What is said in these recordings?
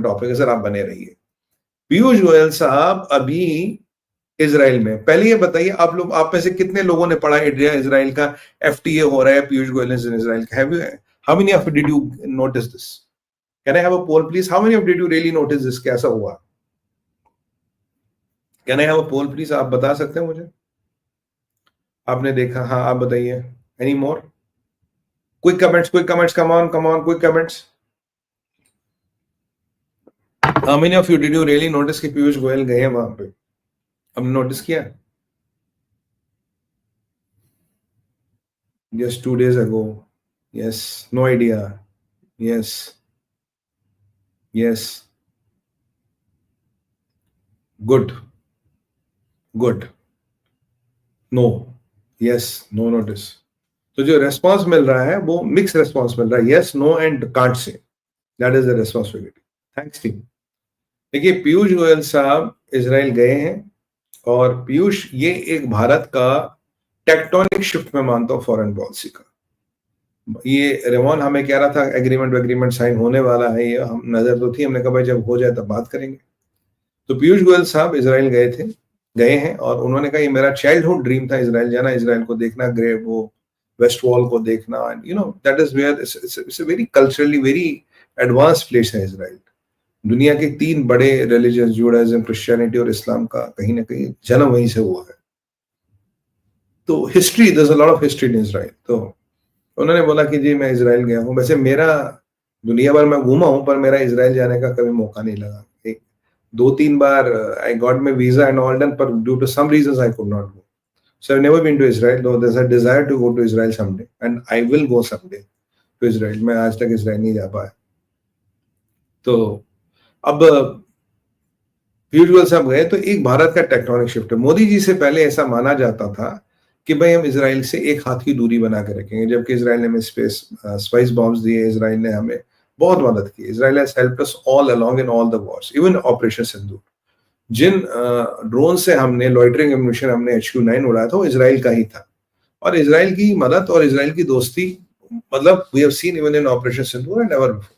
Topic है sir, आप बने रहिए। पीयूष गोयल साहब अभी इजराइल में, पहले ये बताइए आप लोग, आप में से कितने लोगों ने पढ़ा इंडिया इजराइल का एफटीए हो रहा है, Piyush Goyal is in Israel? Have you, how many of did you notice this? Can I have a poll please? How many of did you really notice this? कैसा हुआ? Can I have a poll please? आप बता सकते हैं मुझे? आपने देखा? हाँ आप बताइए। Any more? Quick comments, come on, quick comments. How many of you did you really notice कि पीयूष गोयल गए हैं वहां पे? हमने नोटिस किया? Just 2 days ago. Yes. No idea. Yes. Yes. Good. Good. No. Yes. No notice. तो जो response मिल रहा है वो मिक्स रेस्पॉन्स मिल रहा है, yes, no and can't say. That is the responsibility. Thanks team. देखिए, पीयूष गोयल साहब इजराइल गए हैं, और पीयूष, ये एक भारत का टेक्टोनिक शिफ्ट में मानता हूं फॉरेन पॉलिसी का। ये रेमोन हमें कह रहा था एग्रीमेंट साइन होने वाला है, ये हम नजर तो थी, हमने कहा भाई जब हो जाए तब बात करेंगे। तो पीयूष गोयल साहब इजराइल गए हैं, और उन्होंने कहा ये मेरा चाइल्डहुड ड्रीम था इजराइल जाना, इजराइल को देखना, वो वेस्ट वॉल को देखना, and you know that is where it's a very culturally very advance place है इजराइल। दुनिया के 3 बड़े रिलीजन, जुडाइज्म, क्रिश्चियनिटी और इस्लाम का कहीं ना कहीं जन्म वहीं से हुआ है। तो history, there is a lot of history in Israel. तो उन्होंने बोला कि जी मैं इजराइल गया हूँ। वैसे मेरा दुनिया भर में घूमा हूँ, पर मेरा इजराइल जाने का कभी मौका नहीं लगा। 2-3 बार I got my visa and all done, पर due to some reasons I could not go. So I never been to Israel, though there is a desire to go to Israel someday, and I will go someday to Israel. मैं आज तक Israel नहीं जा पाया। तो अब पीयूष गोयल साहब गए, तो एक भारत का टेक्टोनिक शिफ्ट है। मोदी जी से पहले ऐसा माना जाता था कि भाई हम इजराइल से एक हाथ की दूरी बना के रखेंगे, जबकि इजराइल ने हमें स्पाइस बॉम्ब्स दिए, इजराइल ने हमें बहुत मदद की। Israel has helped us all along in all the wars, even operation Sindoor. जिन ड्रोन से हमने लॉइटरिंग एम्यूनिशन, हमने HQ-9 उड़ाया था, वो इजराइल का ही था। और इजराइल की मदद और इजराइल की दोस्ती, मतलब we have seen even in operation Sindoor and never before.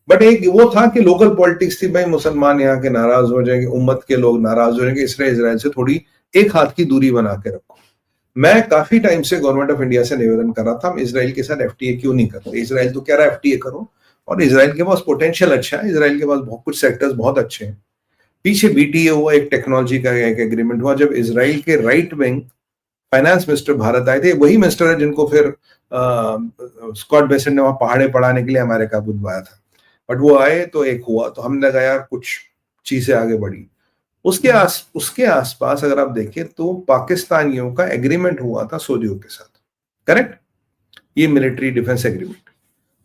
But एक वो था कि लोकल पॉलिटिक्स थी, भाई मुसलमान यहाँ के नाराज हो जाएंगे, उम्मत के लोग नाराज हो जाएंगे, इसलिए इजराइल से थोड़ी एक हाथ की दूरी बना के रखो। मैं काफी टाइम से गवर्नमेंट ऑफ इंडिया से निवेदन कर रहा था, हम इजराइल के साथ एफटीए क्यों नहीं करते? इजराइल तो कह रहा है एफटीए करो, और इजराइल के पास पोटेंशियल अच्छा है, इजराइल के पास बहुत कुछ सेक्टर्स बहुत अच्छे हैं। पीछे बीटीए हुआ, एक टेक्नोलॉजी का एक एग्रीमेंट हुआ, जब इजराइल के right wing finance minister Bharat आए थे, वही मिनिस्टर है जिनको फिर स्कॉट बेसेंट ने वहां पहाड़े पढ़ाने के लिए अमेरिका बुलवाया था। बट वो आए तो एक हुआ, तो हमने लगा यार कुछ चीजें आगे बढ़ी। उसके आसपास अगर आप देखें तो पाकिस्तानियों का एग्रीमेंट हुआ था सऊदियों के साथ, करेक्ट? ये मिलिट्री डिफेंस एग्रीमेंट,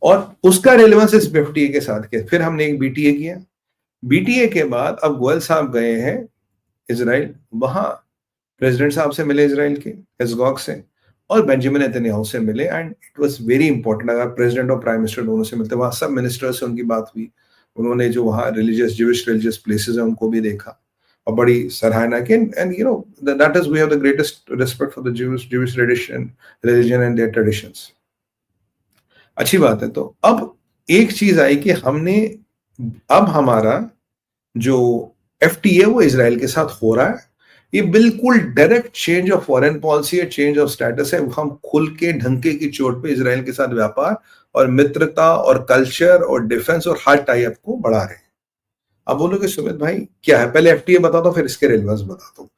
और उसका रेलेवेंस इस एफटीए के साथ किया। फिर हमने एक बीटीए किया। बीटीए के बाद अब गोयल साहब गए हैं इजराइल, वहां प्रेसिडेंट साहब से मिले इजराइल के, हेज़गॉग से, और बेंजामिन नेतन्याहू से मिले, and it was very important. अगर प्रेसिडेंट और प्राइम मिनिस्टर दोनों से मिलते, वहां सब मिनिस्टर्स से उनकी बात हुई, उन्होंने जो वहां ज्यूइश रिलीजियस प्लेसेस है उनको भी देखा और बड़ी सराहना की। And you know that is we have the greatest respect for the Jewish religion and their traditions. अच्छी बात है। तो अब एक चीज आई कि हमने, अब हमारा जो एफटीए वो इजराइल के साथ हो रहा है, ये बिल्कुल direct change of foreign policy है, चेंज ऑफ स्टेटस है। हम खुल के ढंके की चोट पे इजराइल के साथ व्यापार और मित्रता और कल्चर और डिफेंस और हर टाई अप को बढ़ा रहे हैं। अब बोलोगे सुमित भाई क्या है, पहले एफटीए बता दो फिर इसके रेलेवेंस बता दो।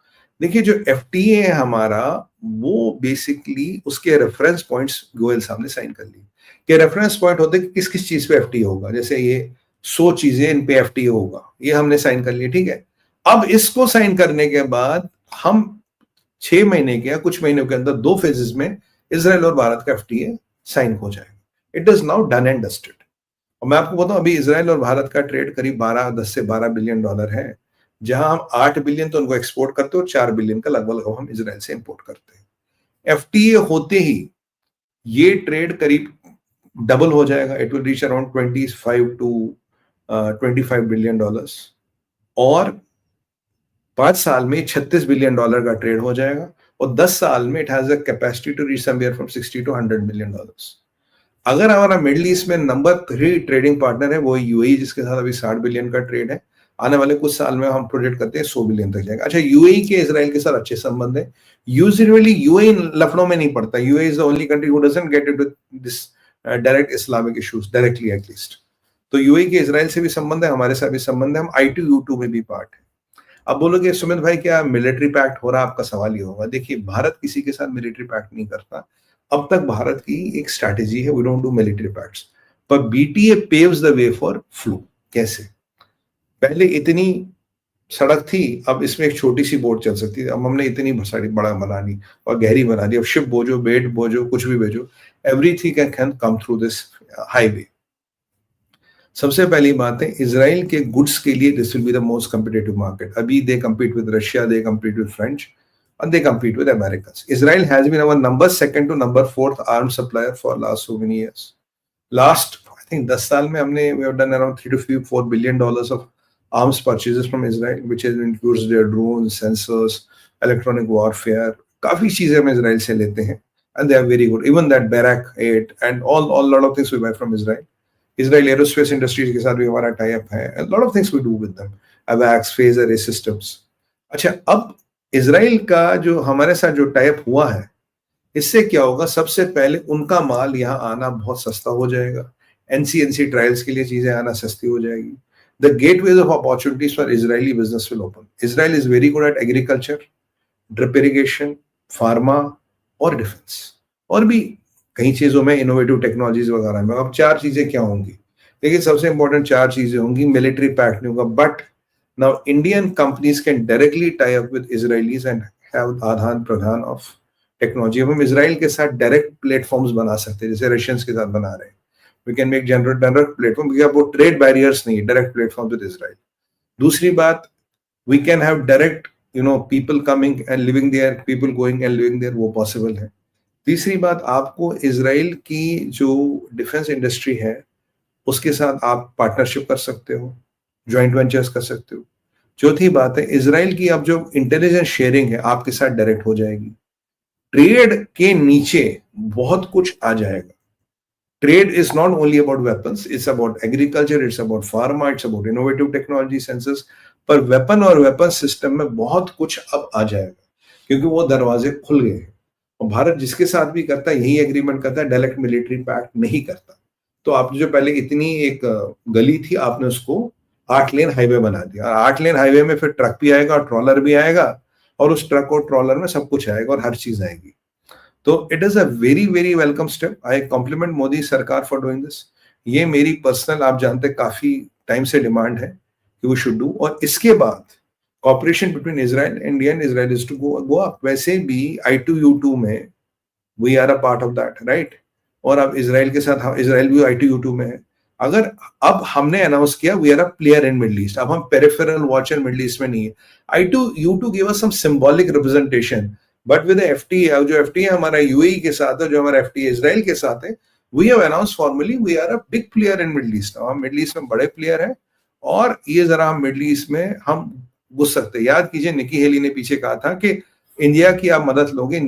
देखिए, जो एफटीए है हमारा, वो बेसिकली उसके रेफरेंस पॉइंट्स गोयल साहब ने साइन कर लिए, कि रेफरेंस पॉइंट होते हैं कि किस किस चीज पे एफटीए होगा। जैसे ये 100 चीजें, इन पे एफटीए होगा, ये हमने साइन कर लिया, ठीक है। अब इसको साइन करने के बाद हम 6 महीने के या कुछ महीनों के अंदर 2 फेजेस में इजराइल और भारत का एफटीए साइन हो जाएगा। It is now done and dusted. और मैं आपको बताऊं, अभी इजराइल और भारत का ट्रेड करीब 10 से 12 बिलियन डॉलर है, जहां हम 8 बिलियन तो उनको एक्सपोर्ट करते हैं और 4 बिलियन का लगभग हम इजराइल से इंपोर्ट करते हैं। एफटीए होते ही ये ट्रेड करीब डबल हो जाएगा। It will reach around 25 billion dollars, और 5 साल में 36 बिलियन डॉलर का ट्रेड हो जाएगा, और 10 साल में it has a capacity to reach somewhere from 60 to 100 billion dollars. अगर हमारा मिडिल ईस्ट में नंबर 3 ट्रेडिंग पार्टनर है वो यूएई, जिसके साथ अभी 60 बिलियन का ट्रेड है, आने वाले कुछ साल में हम प्रोजेक्ट करते हैं 100 बिलियन तक जाएगा। अच्छा, यूएई के इजराइल के साथ अच्छे संबंध है। यूजुअली यूएई लखनऊ में नहीं पड़ता, UAE is the only country who doesn't get into this direct Islamic issues directly at least. तो यूएई के इजराइल से भी संबंध है, हमारे साथ भी संबंध है, हम I2U2 में भी पार्ट है। अब बोलोगे सुमित भाई क्या मिलिट्री पैक्ट हो रहा है, आपका सवाल ये होगा। देखिए, भारत किसी के साथ मिलिट्री पैक्ट नहीं करता। अब तक भारत की एक स्ट्रैटेजी है, we don't do military pacts, पर BTA paves the way for फ्लू। कैसे? पहले इतनी सड़क थी, अब इसमें एक छोटी सी बोट चल सकती थी, अब हमने इतनी सारी बड़ा बना दी और गहरी बना दी। अब शिप बोझो, बेट बोझो, कुछ भी भेजो, everything can come through this highway. सबसे पहली बात है, इजराइल के गुड्स के लिए this will be the most competitive market. अभी they compete with Russia, they compete with French, and they compete with Americans. Israel has been our number 2nd to number 4th arms supplier for last so many years. Last, I think, 10 साल में हमने we have done around 3 to 4 billion dollars of arms purchases from Israel, which includes their drones, sensors, electronic warfare. काफी चीजें हम Israel से लेते हैं, and they are very good. Even that Barak 8 and all lot of things we buy from Israel. Israel Aerospace Industries के साथ भी हमारा टाई अप है, a lot of things we do with them. AWACS, phase array systems. अच्छा, अब Israel का जो हमारे साथ जो टाई अप हुआ है, इससे क्या होगा? सबसे पहले उनका माल यहाँ आना बहुत सस्ता हो जाएगा, एनसीएनसी ट्रायल्स के लिए चीजें आना सस्ती हो जाएगी। The gateways of opportunities for Israeli business will open. Israel is very good at agriculture, drip irrigation, pharma और डिफेंस, और भी कई चीजों में इनोवेटिव टेक्नोलॉजीज वगैरह में। अब 4 चीजें क्या होंगी? देखिए, सबसे इंपॉर्टेंट 4 चीजें होंगी। मिलिट्री पैक्ट नहीं होगा, but now Indian companies can directly tie up with Israelis and have आदान प्रदान of technology। हम इसराइल के साथ डायरेक्ट प्लेटफॉर्म्स बना सकते हैं, जैसे रशियंस के साथ बना रहे हैं। We can make general direct platform, क्योंकि वो ट्रेड बैरियर्स नहीं है, डायरेक्ट प्लेटफॉर्म विद इसराइल। दूसरी बात, we can have direct people coming and living there, people going and living there, वो पॉसिबल है। तीसरी बात, आपको इसराइल की जो डिफेंस इंडस्ट्री है उसके साथ आप पार्टनरशिप कर सकते हो, ज्वाइंट वेंचर्स कर सकते हो। चौथी बात है, इजराइल की अब जो इंटेलिजेंस शेयरिंग है आपके साथ डायरेक्ट हो जाएगी। ट्रेड के नीचे बहुत कुछ आ जाएगा। Trade is not only about weapons, it's about agriculture, it's about pharma, it's about innovative technology, sensors. पर वेपन और वेपन सिस्टम में बहुत कुछ अब आ जाएगा, क्योंकि वो दरवाजे खुल गए हैं। और भारत जिसके साथ भी करता है यही एग्रीमेंट करता है, डायरेक्ट मिलिट्री पैक्ट नहीं करता। तो आप जो पहले इतनी एक गली थी, आपने उसको 8 लेन हाईवे बना दिया। 8 लेन हाईवे में फिर ट्रक भी आएगा और ट्रॉलर भी आएगा, और उस ट्रक और ट्रॉलर में सब कुछ आएगा और हर चीज आएगी। तो it is a very very welcome step. I compliment Modi sarkar for doing this. ये मेरी पर्सनल, आप जानते हैं, काफी टाइम से डिमांड है कि वो शुड डू। और इसके बाद cooperation between Israel and India, Israel is to go up. वैसे भी I2U2 में we are a part of that, right? और अब इजराइल के साथ, इजराइल भी I2U2 में है। अगर अब हमने अनाउंस किया we are a player in middle east, अब हम पेरिफेरल वॉचर मिडिल ईस्ट में नहीं है। I2U2 give us some symbolic representation, but with FTA, जो FTA हमारा यूएई के साथ है, जो हमारा FTA इजराइल के साथ है, we have announce formally we are a big player in middle east. हम मिडिल ईस्ट में बड़े प्लेयर हैं, और ये जरा हम मिडिल ईस्ट में हम घुस सकते हैं। याद कीजिए, निकी हेली ने पीछे कहा था कि इंडिया की आप मदद लोगे,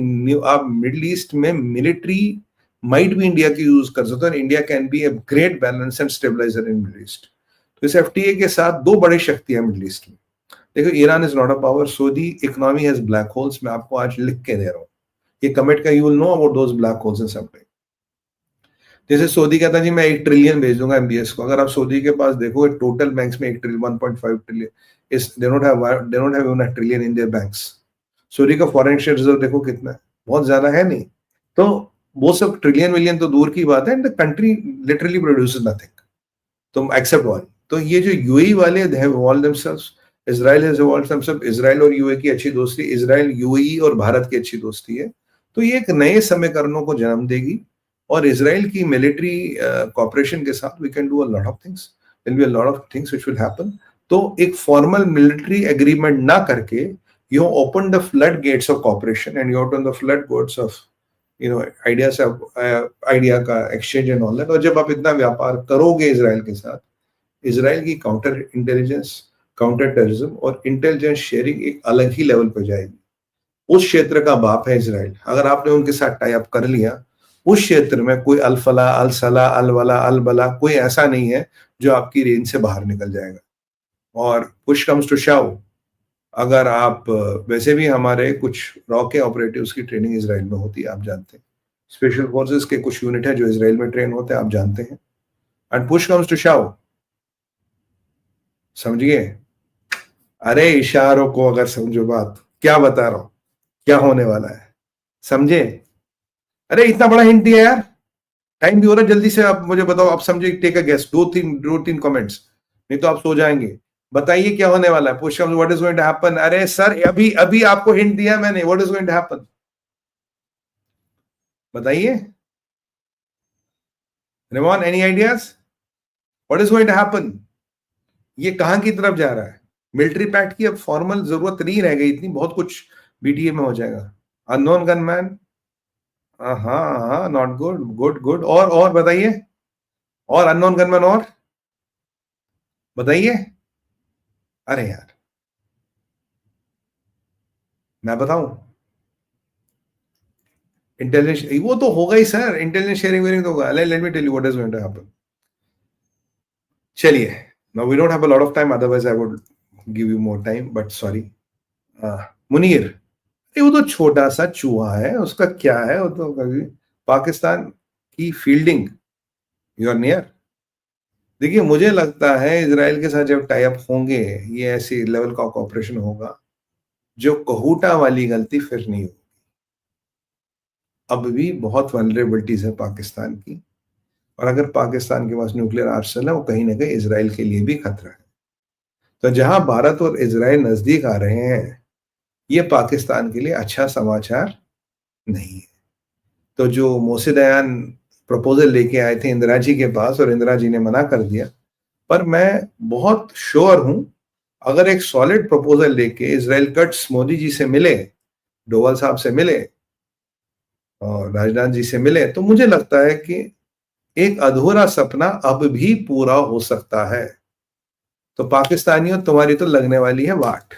आप मिडिल ईस्ट में मिलिट्री माइट भी इंडिया की यूज कर सकते हो, India can be a great balance and stabiliser in middle east. तो इस FTA के साथ 2 बड़ी शक्तियां मिडिल ईस्ट में। देखो, Iran is not a power, Saudi economy has black holes. मैं आपको आज लिख के दे रहा हूं, ये कमिट का, you will know about those black holes in some time. जैसे सऊदी कहता है जी मैं 1 ट्रिलियन भेज दूंगा MBS को। अगर आप सऊदी के पास देखो, टोटल बैंक्स में 1 ट्रिलियन, 1.5 ट्रिलियन, इस they don't have even a trillion in their banks. Saudi का फॉरेन एक्सचेंज रिजर्व देखो कितना है, बहुत ज्यादा है नहीं। तो वो सब ट्रिलियन मिलियन तो दूर की बात है, and the country literally produces nothing, तो एक्सेप्ट ऑयल। तो ये जो यूएई वाले, they have evolved themselves, Israel has evolved themselves. Israel और यूएई की अच्छी दोस्ती, इजराइल, यूएई और भारत की अच्छी दोस्ती है। तो ये एक नए समीकरणों को जन्म देगी, और इजराइल की मिलिट्री कॉपरेशन के साथ we can do a lot of things, there will be a lot of things which will happen. तो एक फॉर्मल मिलिट्री एग्रीमेंट ना करके, you open the floodgates of cooperation, and you open the floodgates of idea का exchange and all that. और जब आप इतना व्यापार करोगे इजराइल के साथ, इजराइल की काउंटर इंटेलिजेंस, काउंटर टेररिज्म और इंटेलिजेंस शेयरिंग एक अलग ही लेवल पर जाएगी। उस क्षेत्र का बाप है इजराइल। अगर आपने उनके साथ टाई अप कर लिया, उस क्षेत्र में कोई अल-फला, अल-सला, अल-वला, अल-बला कोई ऐसा नहीं है जो आपकी रेंज से बाहर निकल जाएगा। और पुश कम्स टू शव, अगर आप वैसे भी हमारे कुछ रॉ के ऑपरेटिव्स की ट्रेनिंग इज़राइल में होती है, आप जानते हैं। स्पेशल फोर्सेस के कुछ यूनिट है जो इज़राइल में ट्रेन होते हैं, आप जानते हैं। एंड पुश कम्स टू शव, समझिए, अरे इशारों को अगर समझो बात, क्या बता रहा हूं, क्या होने वाला है, समझे? अरे इतना बड़ा हिंट दिया यार, टाइम भी हो रहा है, जल्दी से आप मुझे बताओ, आप समझे, टेक अ गेस, दो तीन कमेंट्स, नहीं तो आप सो जाएंगे। बताइए क्या होने वाला है? Push comes, what is going to happen? अरे सर अभी अभी आपको हिंट दिया मैंने, what is going to happen, बताइए। Rimon, any ideas? What is going to happen? ये कहां की तरफ जा रहा है? मिलिट्री पैक्ट की अब फॉर्मल जरूरत नहीं रह गई इतनी, बहुत कुछ बीटीए में हो जाएगा। अननोन गनमैन, हाँ हाँ, नॉट गुड, गुड गुड, और बताइए, और अननोन गनमैन, और बताइए। अरे यार, मैं बताऊं? इंटेलिजेंस वो तो होगा ही सर, इंटेलिजेंस शेयरिंग वेयरिंग तो होगा। Let me tell you what is going to happen. चलिए, now we don't have a lot of time, otherwise I would give you more time, but sorry. Munir, ये वो तो छोटा सा चूहा है, उसका क्या है, वो तो कभी पाकिस्तान की फील्डिंग, यू आर नियर। देखिए, मुझे लगता है इजराइल के साथ जब टाई अप होंगे, ये ऐसी लेवल का कॉपरेशन होगा जो कहूटा वाली गलती फिर नहीं होगी। अब भी बहुत वनरेबिलिटीज है पाकिस्तान की, और अगर पाकिस्तान के पास न्यूक्लियर आर्सेनल है, वो कहीं ना कहीं इजराइल के लिए भी खतरा है। तो जहां भारत और इजराइल नजदीक आ रहे हैं, ये पाकिस्तान के लिए अच्छा समाचार नहीं है। तो जो मोसेदयान प्रपोजल लेके आए थे इंदिरा जी के पास, और इंदिरा जी ने मना कर दिया, पर मैं बहुत श्योर हूं, अगर एक सॉलिड प्रपोजल लेके इजराइल कट्स मोदी जी से मिले, डोवाल साहब से मिले और राजनाथ जी से मिले, तो मुझे लगता है कि एक अधूरा सपना अब भी पूरा हो सकता है। तो पाकिस्तानियों, तुम्हारी तो लगने वाली है वाट।